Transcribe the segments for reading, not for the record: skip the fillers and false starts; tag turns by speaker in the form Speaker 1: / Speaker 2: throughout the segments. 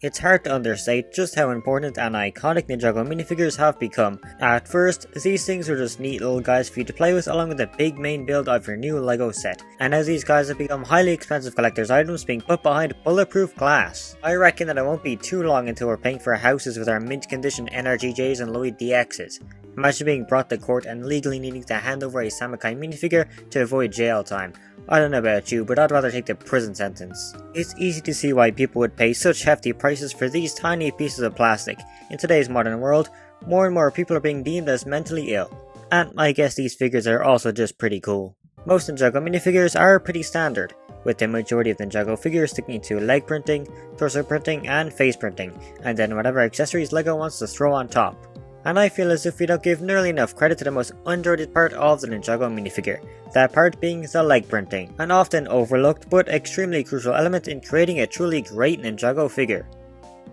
Speaker 1: It's hard to understate just how important and iconic Ninjago minifigures have become. At first, these things were just neat little guys for you to play with along with the big main build of your new LEGO set, and now these guys have become highly expensive collector's items being put behind bulletproof glass. I reckon that it won't be too long until we're paying for houses with our mint condition NRGJs and Lloyd DXs. Imagine being brought to court and legally needing to hand over a Samakai minifigure to avoid jail time. I don't know about you, but I'd rather take the prison sentence. It's easy to see why people would pay such hefty prices for these tiny pieces of plastic. In today's modern world, more and more people are being deemed as mentally ill. And I guess these figures are also just pretty cool. Most Ninjago minifigures are pretty standard, with the majority of Ninjago figures sticking to leg printing, torso printing, and face printing, and then whatever accessories LEGO wants to throw on top. And I feel as if we don't give nearly enough credit to the most underrated part of the Ninjago minifigure, that part being the leg printing, an often overlooked but extremely crucial element in creating a truly great Ninjago figure.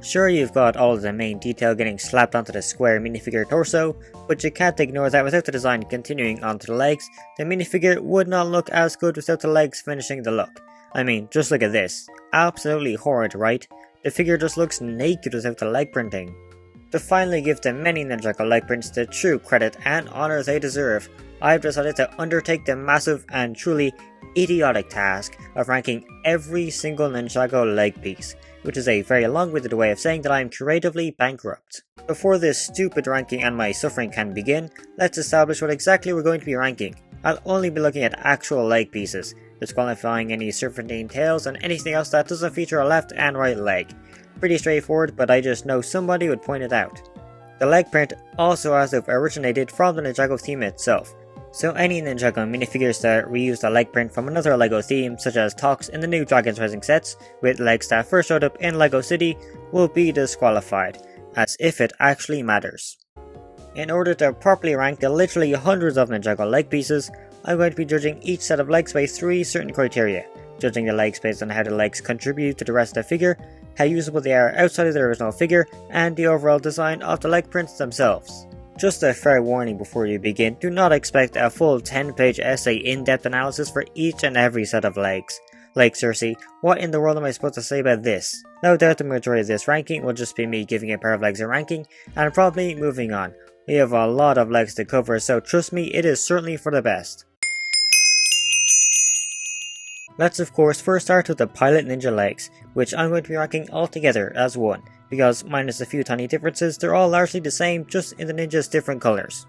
Speaker 1: Sure, you've got all of the main detail getting slapped onto the square minifigure torso, but you can't ignore that without the design continuing onto the legs, the minifigure would not look as good without the legs finishing the look. I mean, just look at this. Absolutely horrid, right? The figure just looks naked without the leg printing. To finally give the many Ninjago leg prints the true credit and honour they deserve, I've decided to undertake the massive and truly idiotic task of ranking every single Ninjago leg piece, which is a very long-winded way of saying that I am creatively bankrupt. Before this stupid ranking and my suffering can begin, let's establish what exactly we're going to be ranking. I'll only be looking at actual leg pieces, disqualifying any serpentine tails and anything else that doesn't feature a left and right leg. Pretty straightforward, but I just know somebody would point it out. The leg print also has to have originated from the Ninjago theme itself, so any Ninjago minifigures that reuse the leg print from another LEGO theme, such as Tox in the new Dragons Rising sets, with legs that first showed up in LEGO City, will be disqualified, as if it actually matters. In order to properly rank the literally hundreds of Ninjago leg pieces, I'm going to be judging each set of legs by 3 certain criteria, judging the legs based on how the legs contribute to the rest of the figure, how usable they are outside of the original figure, and the overall design of the leg prints themselves. Just a fair warning before you begin, do not expect a full 10-page essay in-depth analysis for each and every set of legs. Like seriously, what in the world am I supposed to say about this? No doubt the majority of this ranking will just be me giving a pair of legs a ranking, and probably moving on. We have a lot of legs to cover, so trust me, it is certainly for the best. Let's of course first start with the Pilot Ninja legs, which I'm going to be ranking all together as one, because minus a few tiny differences, they're all largely the same, just in the ninja's different colours.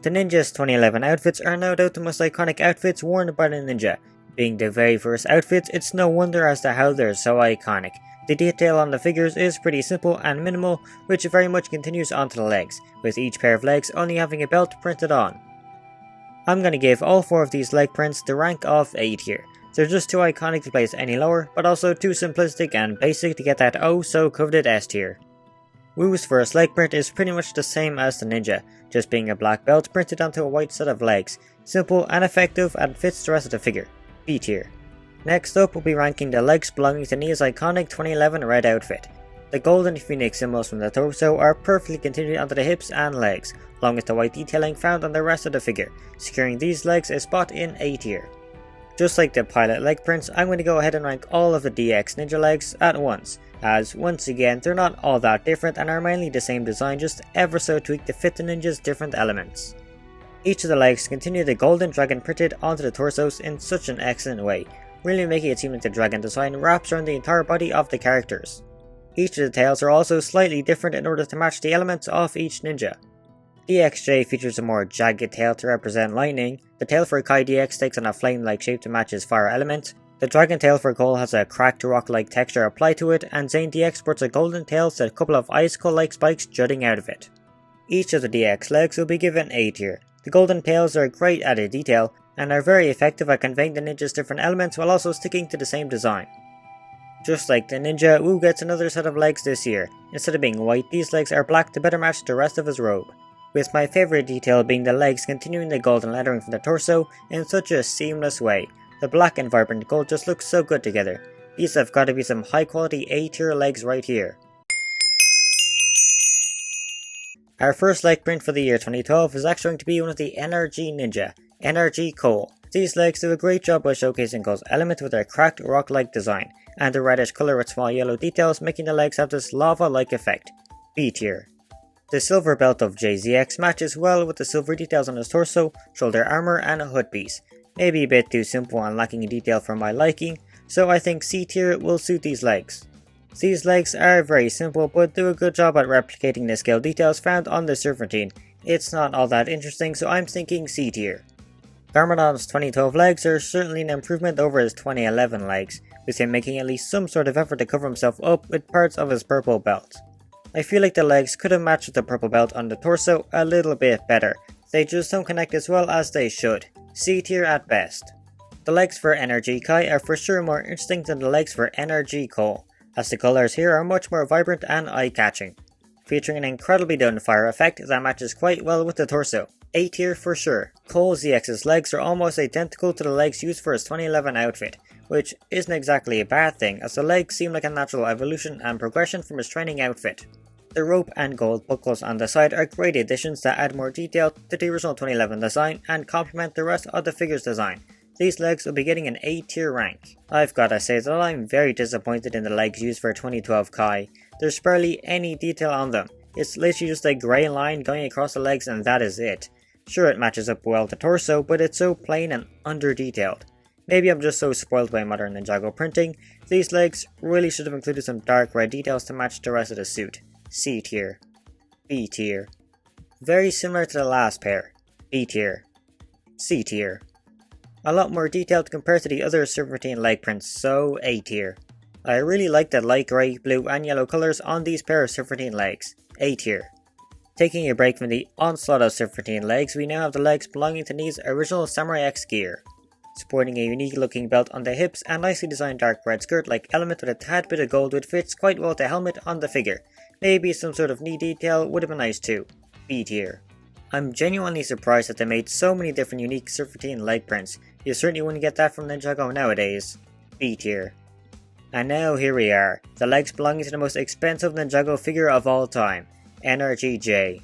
Speaker 1: The ninja's 2011 outfits are no doubt the most iconic outfits worn by the ninja. Being the very first outfits, it's no wonder as to how they're so iconic. The detail on the figures is pretty simple and minimal, which very much continues onto the legs, with each pair of legs only having a belt printed on. I'm going to give all 4 of these leg prints the rank of A tier. They're just too iconic to place any lower, but also too simplistic and basic to get that oh so coveted S tier. Wu's first leg print is pretty much the same as the ninja, just being a black belt printed onto a white set of legs. Simple and effective and fits the rest of the figure. B tier. Next up we'll be ranking the legs belonging to Nia's iconic 2011 red outfit. The golden phoenix symbols from the torso are perfectly continued onto the hips and legs, along with the white detailing found on the rest of the figure, securing these legs a spot in A tier. Just like the pilot leg prints, I'm going to go ahead and rank all of the DX Ninja legs at once, as once again they're not all that different and are mainly the same design, just ever so tweaked to fit the ninja's different elements. Each of the legs continue the golden dragon printed onto the torsos in such an excellent way, really making it seem like the dragon design wraps around the entire body of the characters. Each of the tails are also slightly different in order to match the elements of each ninja. DXJ features a more jagged tail to represent lightning, the tail for Kai DX takes on a flame-like shape to match his fire element, the dragon tail for Cole has a cracked rock-like texture applied to it, and Zane DX sports a golden tail with a couple of icicle-like spikes jutting out of it. Each of the DX legs will be given A tier. The golden tails are a great added detail, and are very effective at conveying the ninja's different elements while also sticking to the same design. Just like the ninja, Wu gets another set of legs this year. Instead of being white, these legs are black to better match the rest of his robe, with my favourite detail being the legs continuing the golden lettering from the torso in such a seamless way. The black and vibrant gold just looks so good together. These have got to be some high quality A tier legs right here. Our first leg print for the year 2012 is actually going to be one of the NRG Ninja, NRG Cole. These legs do a great job by showcasing Cole's element with their cracked rock-like design, and the reddish colour with small yellow details making the legs have this lava-like effect. B tier. The silver belt of JZX matches well with the silver details on his torso, shoulder armour and hood piece. Maybe a bit too simple and lacking in detail for my liking, so I think C tier will suit these legs. These legs are very simple but do a good job at replicating the scale details found on the serpentine. It's not all that interesting, so I'm thinking C tier. Garmadon's 2012 legs are certainly an improvement over his 2011 legs, with him making at least some sort of effort to cover himself up with parts of his purple belt. I feel like the legs could have matched with the purple belt on the torso a little bit better. They just don't connect as well as they should. C tier at best. The legs for NRG Kai are for sure more interesting than the legs for NRG Cole, as the colours here are much more vibrant and eye-catching, featuring an incredibly done fire effect that matches quite well with the torso. A tier for sure. Cole ZX's legs are almost identical to the legs used for his 2011 outfit, which isn't exactly a bad thing as the legs seem like a natural evolution and progression from his training outfit. The rope and gold buckles on the side are great additions that add more detail to the original 2011 design and complement the rest of the figure's design. These legs will be getting an A tier rank. I've gotta say that I'm very disappointed in the legs used for 2012 Kai. There's barely any detail on them. It's literally just a grey line going across the legs and that is it. Sure, it matches up well to torso, but it's so plain and under-detailed. Maybe I'm just so spoiled by modern Ninjago printing. These legs really should have included some dark red details to match the rest of the suit. C tier. B tier. Very similar to the last pair. B tier. C tier. A lot more detailed compared to the other serpentine leg prints, so A tier. I really like the light grey, blue and yellow colours on these pair of serpentine legs. A tier. Taking a break from the onslaught of serpentine legs, we now have the legs belonging to Nee's original Samurai X gear. Sporting a unique looking belt on the hips and nicely designed dark red skirt like element with a tad bit of gold which fits quite well the helmet on the figure. Maybe some sort of knee detail would have been nice too. B tier. I'm genuinely surprised that they made so many different unique serpentine leg prints. You certainly wouldn't get that from Ninjago nowadays. B tier. And now here we are, the legs belonging to the most expensive Ninjago figure of all time, NRGJ.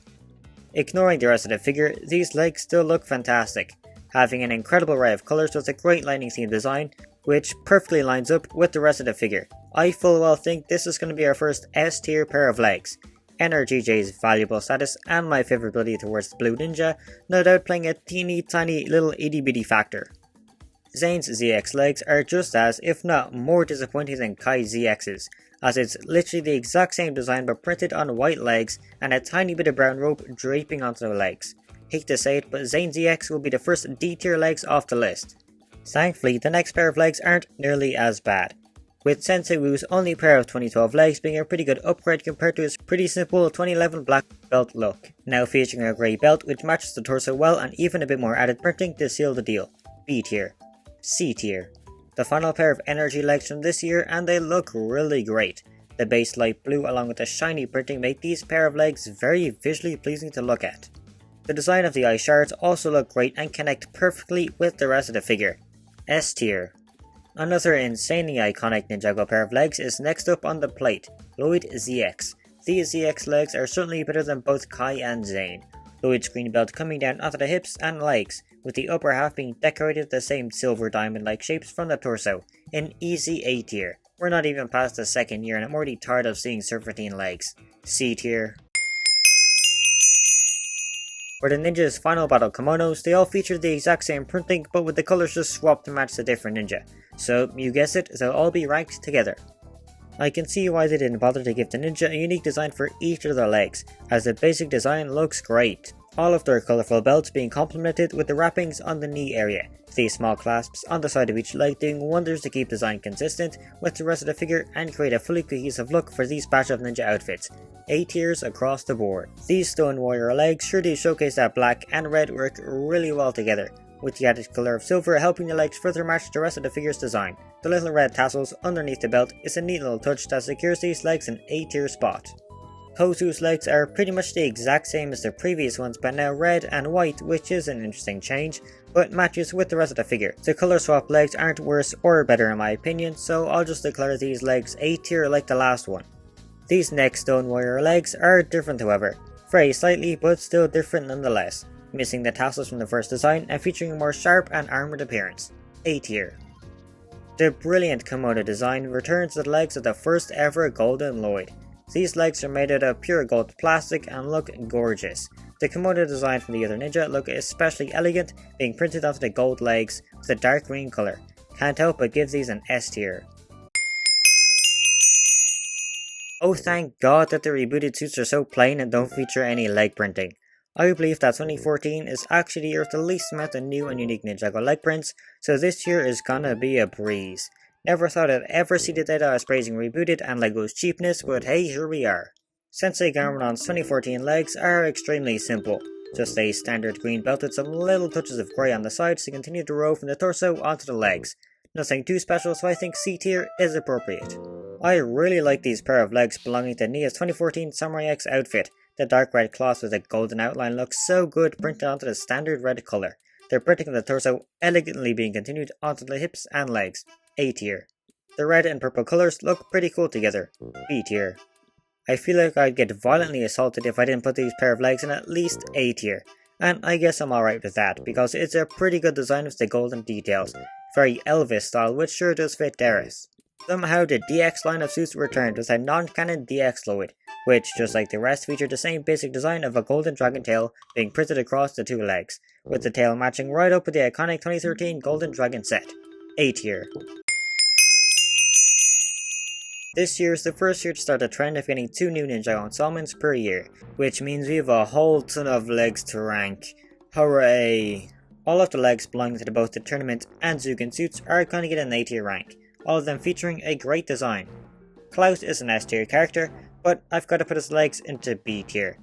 Speaker 1: Ignoring the rest of the figure, these legs still look fantastic, having an incredible array of colours with a great lightning theme design, which perfectly lines up with the rest of the figure. I full well think this is going to be our first S tier pair of legs. NRGJ's valuable status and my favourability towards the Blue Ninja, no doubt playing a teeny tiny little itty bitty factor. Zane's ZX legs are just as, if not more disappointing than Kai ZX's, as it's literally the exact same design but printed on white legs and a tiny bit of brown rope draping onto the legs. Hate to say it, but Zane ZX will be the first D tier legs off the list. Thankfully, the next pair of legs aren't nearly as bad, with Sensei Wu's only pair of 2012 legs being a pretty good upgrade compared to his pretty simple 2011 black belt look, now featuring a grey belt which matches the torso well and even a bit more added printing to seal the deal. B tier. C tier. The final pair of energy legs from this year and they look really great. The base light blue along with the shiny printing make these pair of legs very visually pleasing to look at. The design of the eye shards also look great and connect perfectly with the rest of the figure. S tier. Another insanely iconic Ninjago pair of legs is next up on the plate, Lloyd ZX. These ZX legs are certainly better than both Kai and Zane. Lloyd's green belt coming down onto the hips and legs, with the upper half being decorated with the same silver diamond-like shapes from the torso. An easy A tier. We're not even past the second year and I'm already tired of seeing serpentine legs. C tier. For the ninja's final battle kimonos, they all feature the exact same printing but with the colours just swapped to match the different ninja. So, you guessed it, they'll all be ranked together. I can see why they didn't bother to give the ninja a unique design for each of their legs, as the basic design looks great. All of their colourful belts being complemented with the wrappings on the knee area, these small clasps on the side of each leg doing wonders to keep design consistent with the rest of the figure and create a fully cohesive look for these batch of ninja outfits. A tiers across the board. These Stone Warrior legs sure do showcase that black and red work really well together, with the added colour of silver helping the legs further match the rest of the figure's design. The little red tassels underneath the belt is a neat little touch that secures these legs in A tier spot. Hozu's legs are pretty much the exact same as the previous ones but now red and white, which is an interesting change, but matches with the rest of the figure. The colour swap legs aren't worse or better in my opinion, so I'll just declare these legs A tier like the last one. These next Stone Warrior legs are different however, very slightly but still different nonetheless. missing the tassels from the first design and featuring a more sharp and armoured appearance. A tier. The brilliant Komodo design returns to the legs of the first ever Golden Lloyd. These legs are made out of pure gold plastic and look gorgeous. The Komodo design from the other Ninja look especially elegant, being printed onto the gold legs with a dark green colour. Can't help but give these an S tier. Oh, thank God that the rebooted suits are so plain and don't feature any leg printing. I believe that 2014 is actually the year with the least amount of new and unique Ninjago leg prints, so this year is gonna be a breeze. Never thought I'd ever see the data as praising rebooted and Lego's cheapness, but hey, here we are. Sensei Garmadon's 2014 legs are extremely simple. Just a standard green belt with some little touches of grey on the sides to continue to row from the torso onto the legs. Nothing too special, so I think C tier is appropriate. I really like these pair of legs belonging to Nia's 2014 Samurai X outfit. The dark red cloth with a golden outline looks so good printed onto the standard red colour. The printing of the torso elegantly being continued onto the hips and legs. A tier. The red and purple colours look pretty cool together. B tier. I feel like I'd get violently assaulted if I didn't put these pair of legs in at least A tier. And I guess I'm alright with that, because it's a pretty good design with the golden details. Very Elvis style, which sure does fit Darius. Somehow the DX line of suits returned with a non-canon DX Lloyd, which, just like the rest, featured the same basic design of a golden dragon tail being printed across the two legs, with the tail matching right up with the iconic 2013 Golden Dragon set. A tier. This year is the first year to start a trend of getting 2 new Ninjago installments per year, which means we have a whole ton of legs to rank. Hooray! All of the legs belonging to both the tournament and Zukin suits are going to get an A tier rank, all of them featuring a great design. Klaus is an S tier character, but I've got to put his legs into B tier.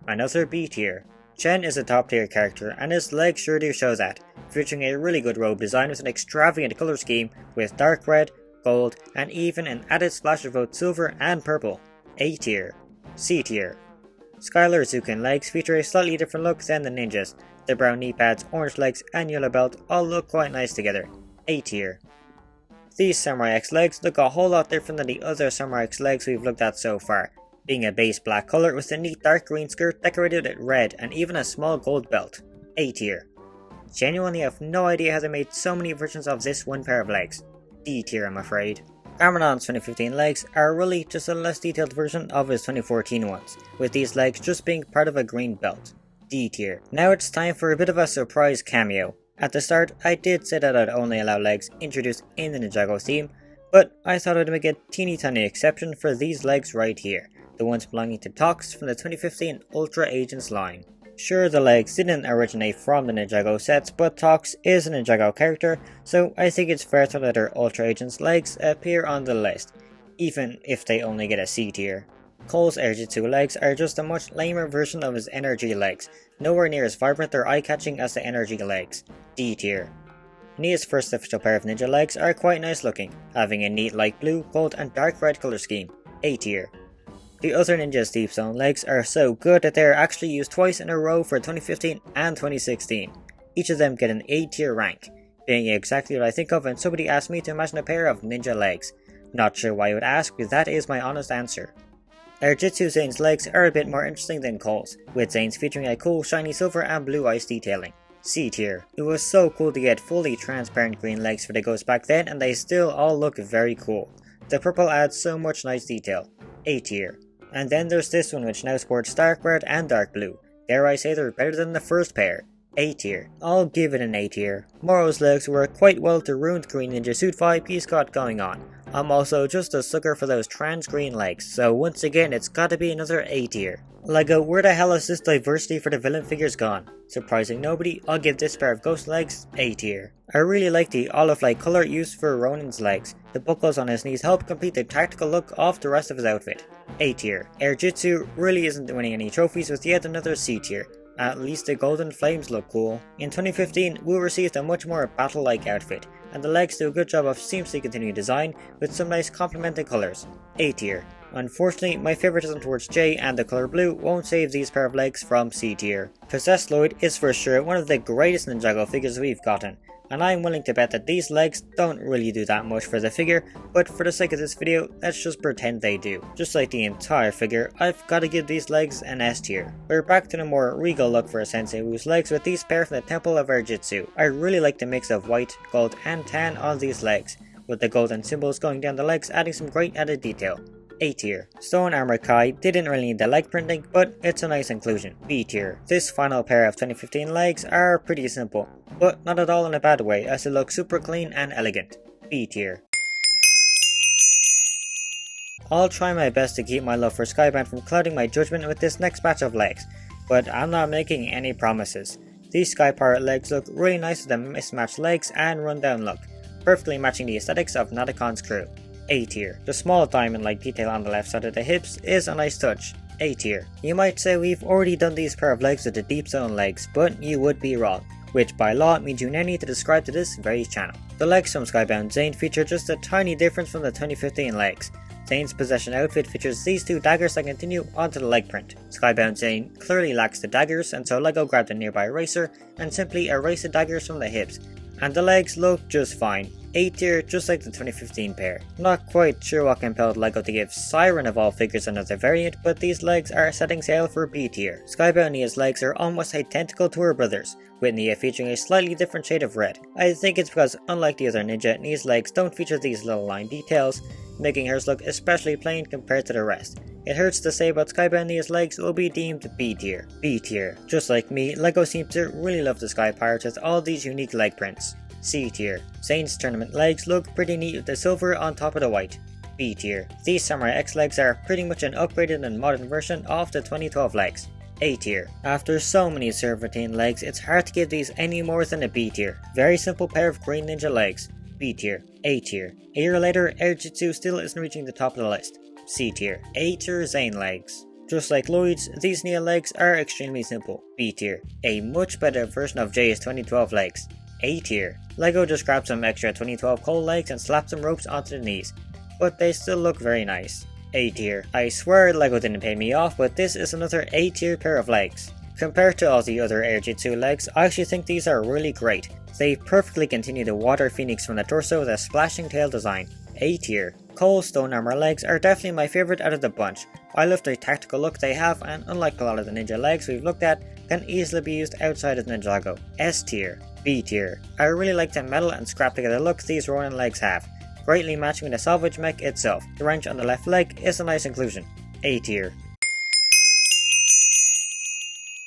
Speaker 1: Another B tier. Chen is a top tier character, and his legs sure do show that, featuring a really good robe design with an extravagant colour scheme with dark red, gold, and even an added splash of both silver and purple. A tier. C tier. Skylar Zukin legs feature a slightly different look than the ninjas. The brown knee pads, orange legs, and yellow belt all look quite nice together. A tier. These Samurai X legs look a whole lot different than the other Samurai X legs we've looked at so far, being a base black colour with a neat dark green skirt decorated with red and even a small gold belt. A tier. Genuinely have no idea how they made so many versions of this one pair of legs. D tier, I'm afraid. Garmadon's 2015 legs are really just a less detailed version of his 2014 ones, with these legs just being part of a green belt. D tier. Now it's time for a bit of a surprise cameo. At the start, I did say that I'd only allow legs introduced in the Ninjago theme, but I thought I'd make a teeny tiny exception for these legs right here, the ones belonging to Tox from the 2015 Ultra Agents line. Sure, the legs didn't originate from the Ninjago sets, but Tox is a Ninjago character, so I think it's fair to let her Ultra Agents legs appear on the list, even if they only get a C tier. Cole's Airjitsu legs are just a much lamer version of his Energy legs, nowhere near as vibrant or eye-catching as the Energy legs. D tier. Nia's first official pair of ninja legs are quite nice looking, having a neat light blue, gold and dark red colour scheme. A tier. The other Ninja's Deep Zone legs are so good that they are actually used twice in a row for 2015 and 2016. Each of them get an A tier rank, being exactly what I think of when somebody asks me to imagine a pair of ninja legs. Not sure why you would ask, but that is my honest answer. Airjitsu Zane's legs are a bit more interesting than Cole's, with Zane's featuring a cool shiny silver and blue ice detailing. C tier. It was so cool to get fully transparent green legs for the ghosts back then, and they still all look very cool. The purple adds so much nice detail. A tier. And then there's this one which now sports dark red and dark blue. Dare I say they're better than the first pair. A tier. I'll give it an A tier. Moro's legs work quite well to ruined green ninja suit vibe he's got going on. I'm also just a sucker for those trans green legs, so once again it's gotta be another A tier. Lego, where the hell is this diversity for the villain figures gone? Surprising nobody, I'll give this pair of ghost legs A tier. I really like the olive light colour used for Ronin's legs. The buckles on his knees help complete the tactical look of the rest of his outfit. A tier. Airjitsu really isn't winning any trophies with yet another C tier. At least the golden flames look cool. In 2015, Wu received a much more battle-like outfit, and the legs do a good job of seamlessly continuing design with some nice complementing colours. A tier. Unfortunately, my favoritism towards Jay and the colour blue won't save these pair of legs from C tier. Possessed Lloyd is for sure one of the greatest Ninjago figures we've gotten, and I'm willing to bet that these legs don't really do that much for the figure, but for the sake of this video, let's just pretend they do. Just like the entire figure, I've got to give these legs an S tier. We're back to the more regal look for a sensei whose legs with these pair from the Temple of Erjitsu. I really like the mix of white, gold and tan on these legs, with the golden symbols going down the legs adding some great added detail. A tier. Stone Armor Kai didn't really need the leg printing, but it's a nice inclusion. B tier. This final pair of 2015 legs are pretty simple, but not at all in a bad way as they look super clean and elegant. B tier. I'll try my best to keep my love for Skybound from clouding my judgment with this next batch of legs, but I'm not making any promises. These Sky Pirate legs look really nice with the mismatched legs and rundown look, perfectly matching the aesthetics of Nadakon's crew. A tier. The small diamond-like detail on the left side of the hips is a nice touch. A tier. You might say we've already done these pair of legs with the Deep Zone legs, but you would be wrong, which by law means you now need to describe to this very channel. The legs from Skybound Zane feature just a tiny difference from the 2015 legs. Zane's possession outfit features these two daggers that continue onto the leg print. Skybound Zane clearly lacks the daggers, and so LEGO grabbed a nearby eraser and simply erased the daggers from the hips, and the legs look just fine. A tier, just like the 2015 pair. Not quite sure what compelled LEGO to give Siren of all figures another variant, but these legs are setting sail for B tier. Skybound Nia's legs are almost identical to her brothers, with Nia featuring a slightly different shade of red. I think it's because unlike the other ninja, Nia's legs don't feature these little line details, making hers look especially plain compared to the rest. It hurts to say, but Skybound Nia's legs will be deemed B tier. B tier. Just like me, LEGO seems to really love the Sky Pirates with all these unique leg prints. C tier. Zane's tournament legs look pretty neat with the silver on top of the white. B tier. These Samurai X legs are pretty much an upgraded and modern version of the 2012 legs. A tier. After so many serpentine legs, it's hard to give these any more than a B tier. Very simple pair of green ninja legs. B tier. A tier. A year later, Erjitsu still isn't reaching the top of the list. C tier. A tier Zane legs. Just like Lloyd's, these Nia legs are extremely simple. B tier. A much better version of Jay's 2012 legs. A tier. LEGO just grabbed some extra 2012 Cole legs and slapped some ropes onto the knees, but they still look very nice. A tier. I swear LEGO didn't pay me off, but this is another A tier pair of legs. Compared to all the other Erjitsu legs, I actually think these are really great. They perfectly continue the water phoenix from the torso with a splashing tail design. A tier. Cole's stone armor legs are definitely my favourite out of the bunch. I love the tactical look they have, and unlike a lot of the ninja legs we've looked at, can easily be used outside of Ninjago. S tier. B tier. I really like the metal and scrap together look these Ronin legs have, greatly matching the salvage mech itself. The wrench on the left leg is a nice inclusion. A tier.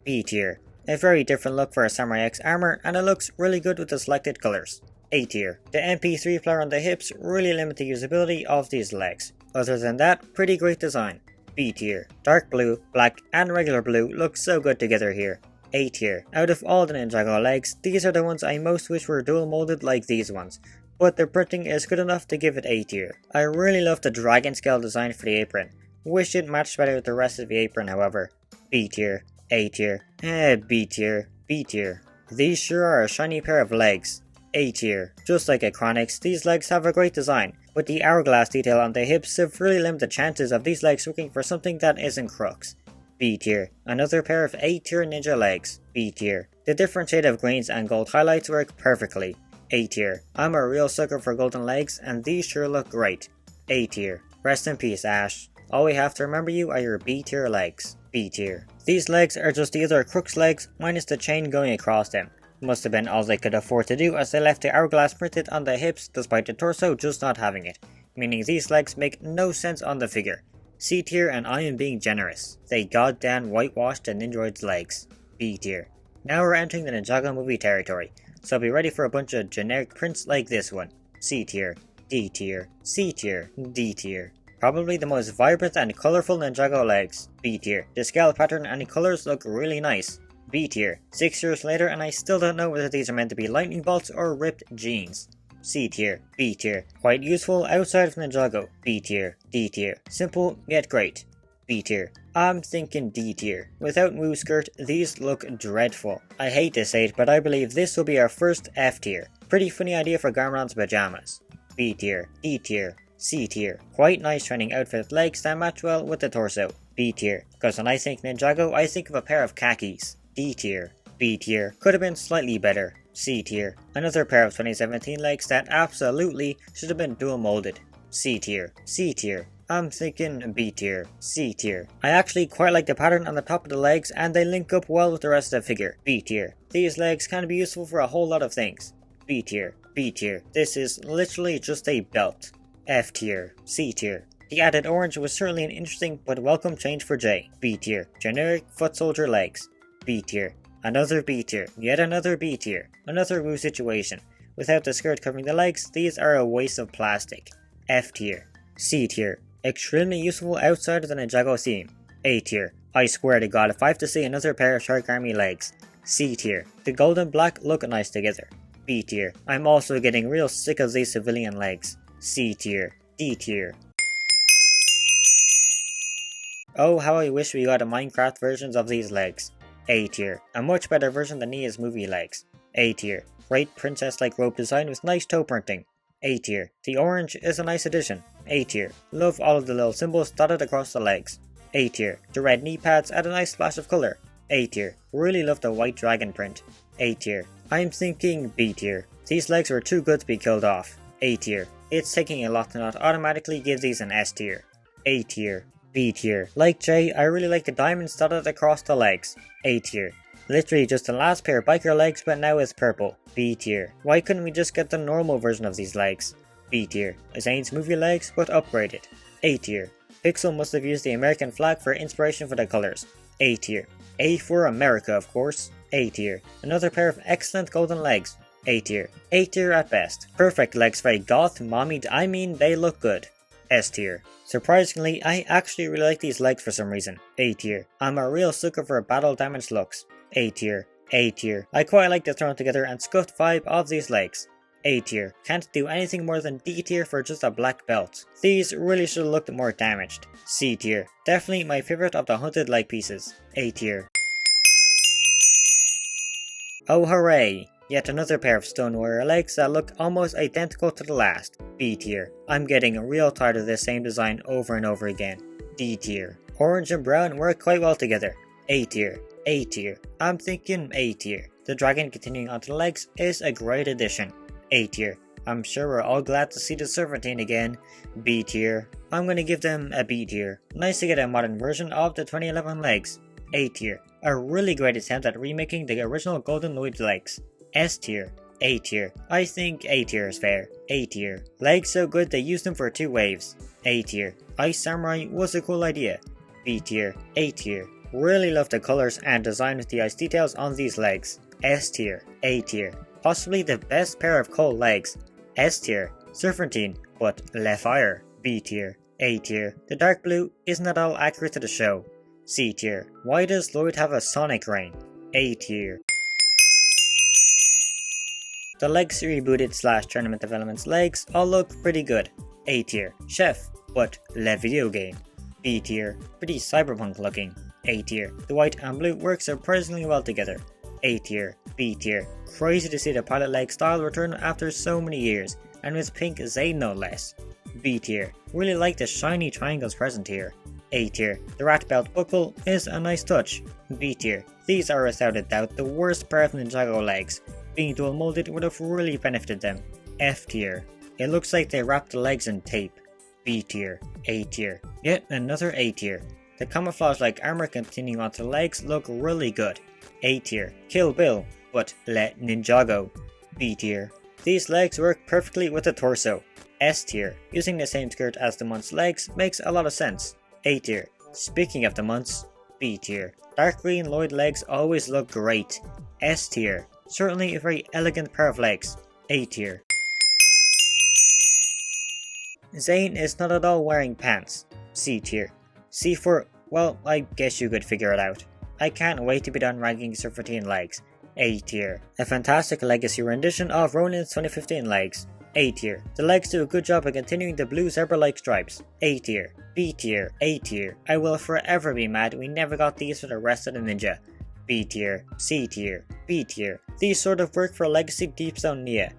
Speaker 1: B tier. A very different look for a Samurai X armor, and it looks really good with the selected colours. A tier. The MP3 player on the hips really limit the usability of these legs. Other than that, pretty great design. B tier. Dark blue, black and regular blue look so good together here. A tier. Out of all the Ninjago legs, these are the ones I most wish were dual molded like these ones, but the printing is good enough to give it A tier. I really love the dragon scale design for the apron. Wish it matched better with the rest of the apron however. B tier. A tier. B tier. B tier. These sure are a shiny pair of legs. A tier. Just like Acronics, these legs have a great design, but the hourglass detail on the hips severely limit the chances of these legs working for something that isn't crooks. B tier. Another pair of A tier ninja legs. B tier. The different shade of greens and gold highlights work perfectly. A tier. I'm a real sucker for golden legs, and these sure look great. A tier. Rest in peace, Ash. All we have to remember you are your B tier legs. B tier. These legs are just the other crook's legs minus the chain going across them. Must have been all they could afford to do as they left the hourglass printed on the hips despite the torso just not having it, meaning these legs make no sense on the figure. C tier, and I am being generous. They goddamn whitewashed the Ninjoid's legs. B tier. Now we're entering the Ninjago movie territory, so be ready for a bunch of generic prints like this one. C tier. D tier. C tier. D tier. Probably the most vibrant and colourful Ninjago legs. B tier. The scale pattern and the colours look really nice. B tier. 6 years later and I still don't know whether these are meant to be lightning bolts or ripped jeans. C tier. B tier. Quite useful outside of Ninjago. B tier. D tier. Simple yet great. B tier. I'm thinking D tier. Without Moo Skirt, these look dreadful. I hate to say it, but I believe this will be our first F tier. Pretty funny idea for Garmadon's pajamas. B tier. D tier. C tier. Quite nice training outfit with legs that match well with the torso. B tier. Because when I think Ninjago, I think of a pair of khakis. D tier. B tier. Could have been slightly better. C tier. Another pair of 2017 legs that absolutely should have been dual molded. C tier. C tier. I'm thinking B tier. C tier. I actually quite like the pattern on the top of the legs and they link up well with the rest of the figure. B tier. These legs can be useful for a whole lot of things. B tier. B tier. This is literally just a belt. F tier. C tier. The added orange was certainly an interesting but welcome change for J. B tier. Generic foot soldier legs. B tier. Another B tier. Yet another B tier. Another Woo situation. Without the skirt covering the legs, these are a waste of plastic. F tier. C tier. Extremely useful outside of the Ninjago theme. A tier. I swear to god if I have to see another pair of Shark Army legs. C tier. The gold and black look nice together. B tier. I'm also getting real sick of these civilian legs. C tier. D tier. Oh, how I wish we got a Minecraft versions of these legs. A tier. A much better version than Nia's movie legs. A tier. Great princess-like robe design with nice toe printing. A tier. The orange is a nice addition. A tier. Love all of the little symbols dotted across the legs. A tier. The red knee pads add a nice splash of colour. A tier. Really love the white dragon print. A tier. I'm thinking B tier. These legs were too good to be killed off. A tier. It's taking a lot to not automatically give these an S tier. A tier. B tier. Like J, I really like the diamonds dotted across the legs. A tier. Literally just the last pair of biker legs but now it's purple. B tier. Why couldn't we just get the normal version of these legs? B tier. Zane's movie legs but upgraded. A tier. Pixel must have used the American flag for inspiration for the colours. A tier. A for America of course. A tier. Another pair of excellent golden legs. A tier. A tier at best. Perfect legs for a goth mommy, I mean they look good. S tier. Surprisingly, I actually really like these legs for some reason. A tier. I'm a real sucker for battle damaged looks. A tier. A tier. I quite like the thrown together and scuffed vibe of these legs. A tier. Can't do anything more than D tier for just a black belt. These really should have looked more damaged. C tier. Definitely my favourite of the hunted leg pieces. A tier. Oh hooray! Yet another pair of stone warrior legs that look almost identical to the last. B tier. I'm getting real tired of this same design over and over again. D tier. Orange and brown work quite well together. A tier. A tier. I'm thinking A tier. The dragon continuing onto the legs is a great addition. A tier. I'm sure we're all glad to see the Serpentine again. B tier. I'm gonna give them a B tier. Nice to get a modern version of the 2011 legs. A tier. A really great attempt at remaking the original Golden Lloyd legs. S tier. A tier. I think A tier is fair. A tier. Legs so good they used them for 2 waves. A tier. Ice Samurai was a cool idea. B tier. A tier. Really love the colours and design with the ice details on these legs. S tier. A tier. Possibly the best pair of coal legs. S tier. Serpentine, but le fire. B tier. A tier. The dark blue isn't at all accurate to the show. C tier. Why does Lloyd have a sonic rain? A tier. The Legacy rebooted / tournament development's legs all look pretty good. A tier. Chef, but le video game. B tier. Pretty cyberpunk looking. A tier. The white and blue work surprisingly well together. A tier. B tier. Crazy to see the pilot leg style return after so many years, and with pink Zane no less. B tier. Really like the shiny triangles present here. A tier. The rat belt buckle is a nice touch. B tier. These are without a doubt the worst pair of Ninjago legs. Being dual molded would have really benefited them. F tier. It looks like they wrapped the legs in tape. B tier. A tier. Yet another A tier. The camouflage like armor continuing onto the legs look really good. A tier. Kill Bill, but le Ninjago. B tier. These legs work perfectly with the torso. S tier. Using the same skirt as the Munt's legs makes a lot of sense. A tier. Speaking of the Munts. B tier. Dark green Lloyd legs always look great. S tier. Certainly a very elegant pair of legs. A tier. Zane is not at all wearing pants. C tier. C for, well, I guess you could figure it out. I can't wait to be done ranking Serpentine legs. A tier. A fantastic legacy rendition of Ronin's 2015 legs. A tier. The legs do a good job of continuing the blue zebra-like stripes. A tier. B tier. A tier. I will forever be mad we never got these for the rest of the ninja. B tier. C tier. B tier. These sort of work for Legacy Deepstone Nia.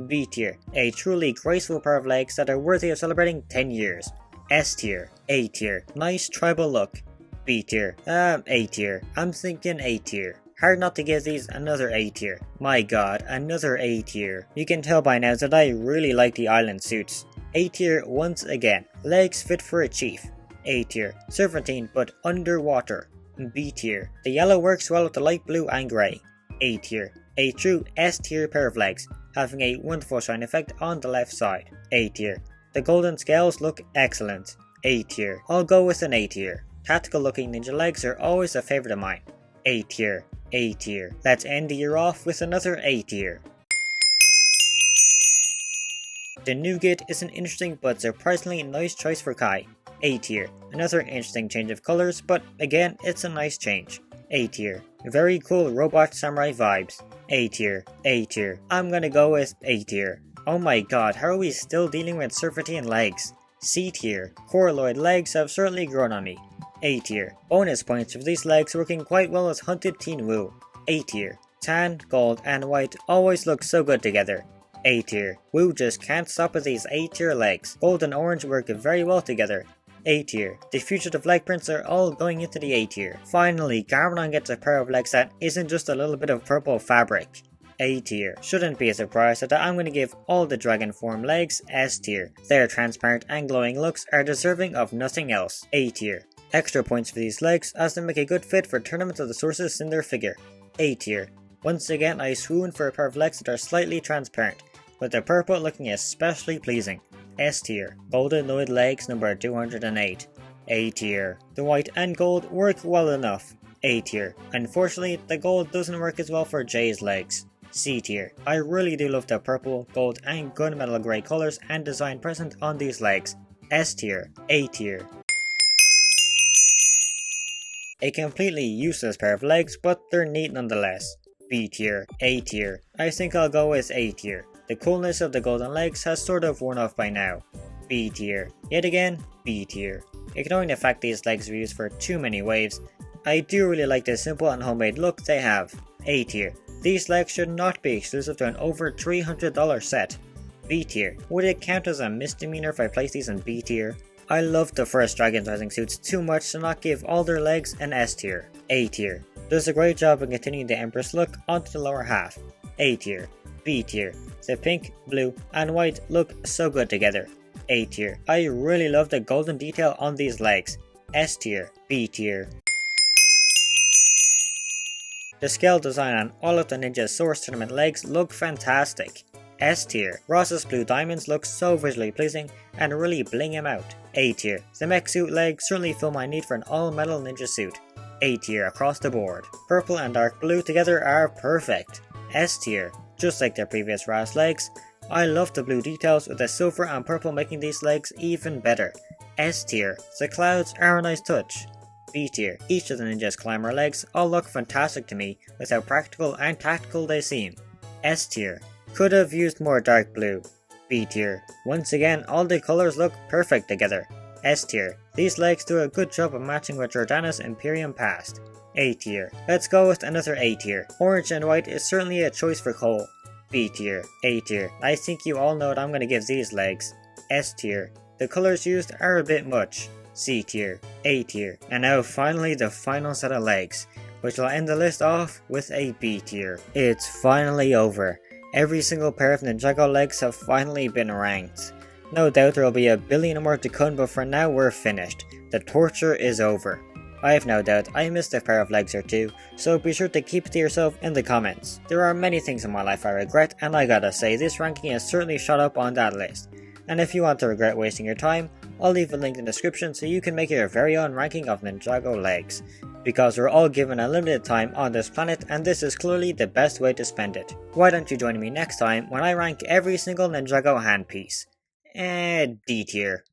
Speaker 1: B tier. A truly graceful pair of legs that are worthy of celebrating 10 years. S tier. A tier. Nice tribal look. B tier. A tier. I'm thinking A tier. Hard not to give these another A tier. My god, another A tier. You can tell by now that I really like the island suits. A tier once again. Legs fit for a chief. A tier. Serpentine but underwater. B tier. The yellow works well with the light blue and grey. A tier. A true S tier pair of legs, having a wonderful shine effect on the left side. A tier. The golden scales look excellent. A tier. I'll go with an A tier. Tactical looking ninja legs are always a favourite of mine. A tier. A tier. Let's end the year off with another A tier. The nougat is an interesting but surprisingly nice choice for Kai. A tier. Another interesting change of colours, but again it's a nice change. A tier. Very cool robot samurai vibes. A tier. A tier. I'm gonna go with A tier. Oh my god, how are we still dealing with serpentine legs? C tier. Coraloid legs have certainly grown on me. A tier. Bonus points for these legs working quite well as Hunted Teen Woo. A tier. Tan, gold and white always look so good together. A tier. Woo just can't stop with these A tier legs. Gold and orange work very well together. A tier. The fugitive leg prints are all going into the A tier. Finally, Garmadon gets a pair of legs that isn't just a little bit of purple fabric. A tier. Shouldn't be a surprise that I'm going to give all the dragon form legs S tier. Their transparent and glowing looks are deserving of nothing else. A tier. Extra points for these legs as they make a good fit for Tournament of the Sources in their figure. A tier. Once again I swoon for a pair of legs that are slightly transparent, with the purple looking especially pleasing. S tier. Golden Noid legs number 208. A tier. The white and gold work well enough. A tier. Unfortunately, the gold doesn't work as well for Jay's legs. C tier. I really do love the purple, gold and gunmetal grey colours and design present on these legs. S tier. A tier. A completely useless pair of legs, but they're neat nonetheless. B tier. A tier. I think I'll go with A tier. The coolness of the golden legs has sort of worn off by now. B tier. Yet again, B tier. Ignoring the fact these legs were used for too many waves, I do really like the simple and homemade look they have. A tier. These legs should not be exclusive to an over $300 set. B tier. Would it count as a misdemeanor if I place these in B tier? I love the first Dragon's Rising suits too much to not give all their legs an S tier. A tier. Does a great job in continuing the Empress look onto the lower half. A tier. B tier. The pink, blue and white look so good together. A tier. I really love the golden detail on these legs. S tier. B tier. The scale design on all of the Ninja Source Tournament legs look fantastic. S tier. Ross's blue diamonds look so visually pleasing and really bling him out. A tier. The mech suit legs certainly fill my need for an all metal ninja suit. A tier across the board. Purple and dark blue together are perfect. S tier. Just like their previous Ross legs, I love the blue details with the silver and purple making these legs even better. S tier. The clouds are a nice touch. B tier. Each of the Ninja's climber legs all look fantastic to me with how practical and tactical they seem. S tier. Could have used more dark blue. B tier. Once again all the colours look perfect together. S tier. These legs do a good job of matching with Jordana's Imperium past. A tier. Let's go with another A tier. Orange and white is certainly a choice for Cole. B tier. A tier. I think you all know what I'm going to give these legs. S tier. The colours used are a bit much. C tier. A tier. And now finally the final set of legs, which will end the list off with a B tier. It's finally over. Every single pair of Ninjago legs have finally been ranked. No doubt there will be a billion more to come, but for now we're finished. The torture is over. I have no doubt I missed a pair of legs or two, so be sure to keep it to yourself in the comments. There are many things in my life I regret, and I gotta say this ranking has certainly shot up on that list. And if you want to regret wasting your time, I'll leave a link in the description so you can make your very own ranking of Ninjago legs. Because we're all given a limited time on this planet and this is clearly the best way to spend it. Why don't you join me next time when I rank every single Ninjago handpiece? D tier.